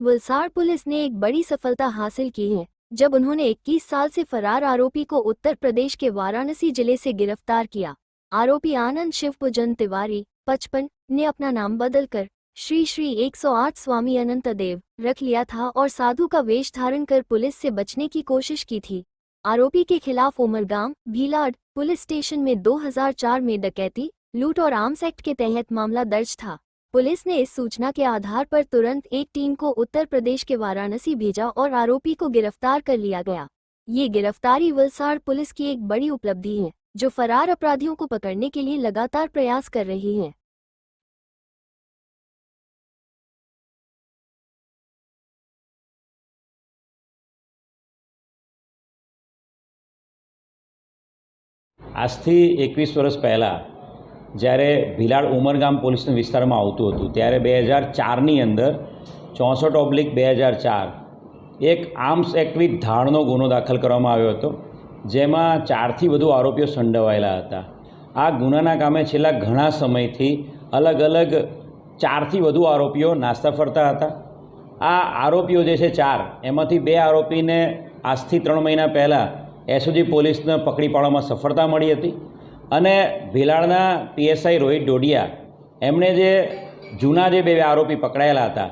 Valsad police ने एक बड़ी सफलता हासिल की है जब उन्होंने 21 साल से फरार आरोपी को उत्तर प्रदेश के वाराणसी जिले से गिरफ्तार किया। आरोपी आनंद शिवपूजन तिवारी 55 ने अपना नाम बदलकर श्री श्री 108 स्वामी अनंत देव रख लिया था और साधु का वेश धारण कर पुलिस से बचने की कोशिश की थी। आरोपी के खिलाफ उमरगाम भीलाड पुलिस स्टेशन में 2004 में डकैती, लूट और आर्म्स एक्ट के तहत मामला दर्ज था। पुलिस ने इस सूचना के आधार पर तुरंत एक टीम को उत्तर प्रदेश के वाराणसी भेजा और आरोपी को गिरफ्तार कर लिया गया। ये गिरफ्तारी वलसाड़ पुलिस की एक बड़ी उपलब्धि है, जो फरार अपराधियों को पकड़ने के लिए लगातार प्रयास कर रही है। આજથી 21 વર્ષ પહેલાં જ્યારે ભીલાડ ઉમરગામ પોલીસના વિસ્તારમાં આવતું હતું ત્યારે 2004ની અંદર 64/2004 એક આર્મ્સ એક્ટ વિથ ધાડનો ગુનો દાખલ કરવામાં આવ્યો હતો, જેમાં 4થી વધુ આરોપીઓ સંડોવાયેલા હતા। આ ગુનાના કામે છેલ્લા ઘણા સમયથી અલગ અલગ 4થી વધુ આરોપીઓ નાસ્તા ફરતા હતા। આ આરોપીઓ જે છે 4, એમાંથી 2 આરોપીને આજથી 3 મહિના પહેલાં એસઓજી પોલીસને પકડી પાડવામાં સફળતા મળી હતી અને ભીલાડના પીએસઆઈ રોહિત ડોડિયા એમણે જે જૂના જે 2 આરોપી પકડાયેલા હતા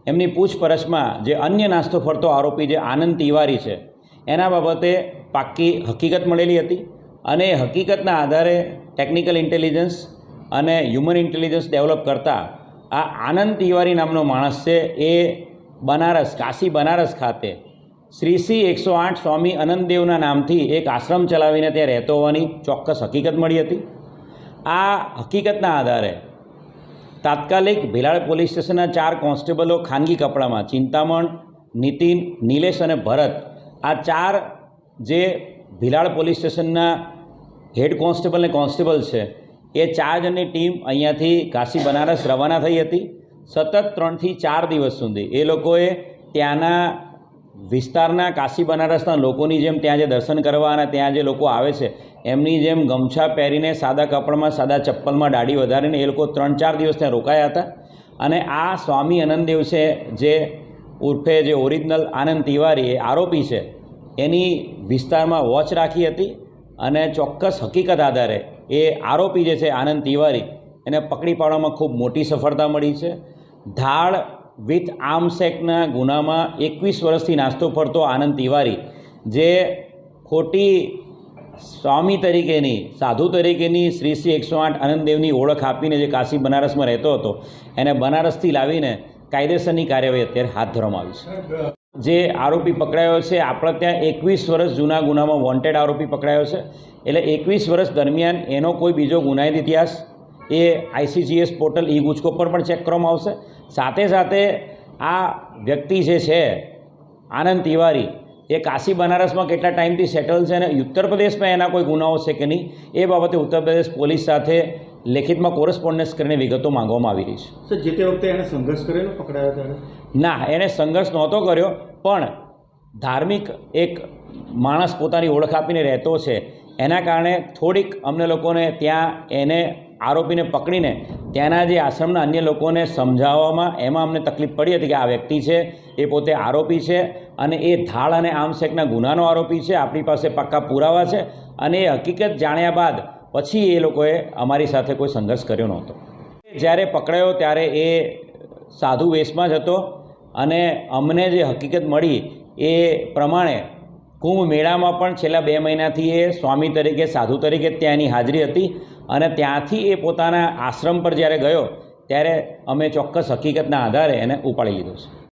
એમની પૂછપરછમાં જે અન્ય નાસ્તો ફરતો આરોપી જે આનંદ તિવારી છે એના બાબતે પાક્કી હકીકત મળેલી હતી અને એ હકીકતના આધારે ટેકનિકલ ઇન્ટેલિજન્સ અને હ્યુમન ઇન્ટેલિજન્સ ડેવલપ કરતા આ આનંદ તિવારી નામનો માણસ છે એ બનારસ કાશી બનારસ ખાતે श्री श्री 108 स्वामी अनंतदेवना नामथी एक आश्रम चलावीने त्यां रहेतो होवानी चोक्कस हकीकत मळी हती। आ हकीकतना आधारे तात्कालिक भीलाड पोलीस स्टेशनना 4 कोन्स्टेबलो खानगी कपड़ामां चिंतामण, नितिन, नीलेश अने भरत आ 4 जे भीलाड पोलीस स्टेशनना हेड कोन्स्टेबल ने कोन्स्टेबल छे ए 4 जननी टीम अहींयाथी काशी बनारस रवाना थई हती। सतत 3 થી 4 दिवस सुधी ए लोकोए त्याना विस्तारना काशी बनारसना लोकोनी जेम त्यां जे दर्शन करवा अने त्यां जे लोको आवे छे एमनी जेम गमछा पहेरीने सादा कपड़ामां सादा चप्पलमां दाढ़ी वधारीने ए लोको 3-4 दिवस त्यां रोकाया हता अने आ स्वामी आनंददेव छे जे उर्फे जे ओरिजिनल आनंद तिवारी ए आरोपी छे एनी विस्तारमां वॉच राखी हती अने चोक्कस हकीकत आधारे ए आरोपी जे छे आनंद तिवारी एने पकड़ी पाडवामां खूब मोटी सफलता मळी छे। धाड़ विथ आर्म्स एक्टना गुनामां 21 वर्षथी नास्तो फरतो आनंद तिवारी जे खोटी स्वामी तरीकेनी साधु तरीकेनी श्री श्री 108 आनंददेवनी ओळख आपीने जे काशी बनारसमां रहेतो हतो एने बनारसथी लावीने कायदेसरनी कार्यवाही अत्यारे हाथ धरवामां आवी छे। जे आरोपी पकड़ायो छे आपणे त्यां 21 वर्ष जूना गुनामां वोंटेड आरोपी पकड़ायो छे, एटले 21 वर्ष दरमियान एनो कोई बीजो गुनाहित इतिहास ए ICGS पोर्टल ई गुजको पर पण चेक करवामां आवशे। साथे साथे आ व्यक्ति जे छे आनंद तिवारी ए काशी बनारस में केटला टाइमथी सेटल छे अने उत्तर प्रदेश में एना कोई गुनाओ छे के नहीं ए बाबते उत्तर प्रदेश पोलीस साथे लेखित में कोरेस्पोन्डन्स करीने विगतो मांगवामां आवी रही छे। सर जे ते वखते एणे संघर्ष करेलो पकड़ायो त्यारे? ना, एने संघर्ष नहोतो कर्यो, पण धार्मिक एक माणस पोतानी ओळख आपीने रहेतो छे एना कारणे थोड़ीक अमने लोकोने त्यां एने आरोपीने पकड़ीने त्याना जे आश्रमना अन्य लोकोने समजाववामां एमां अमने तकलीफ पड़ी हती कि आ व्यक्ति छे ए पोते आरोपी छे अने ए धाड़ अने आर्म्स एक्टना गुनानो आरोपी छे, आपणी पासे पाक्का पुरावा छे अने ए हकीकत जाण्या बाद पछी ए लोकोए अमारी साथे कोई संघर्ष कर्यो नहोतो। ज्यारे पकड़ायो त्यारे ए साधु वेशमां ज हतो अने अमने जे हकीकत मळी ए प्रमाणे कुंभ मेळामां पण छेल्ला 2 महीनाथी ए स्वामी तरीके साधु तरीके त्यांनी हाजरी हती अने त्यांथी ए पोताना आश्रम पर ज्यारे गयो त्यारे अमे चोक्कस हकीकतना आधारे एने उपाड़ी लीधो छे।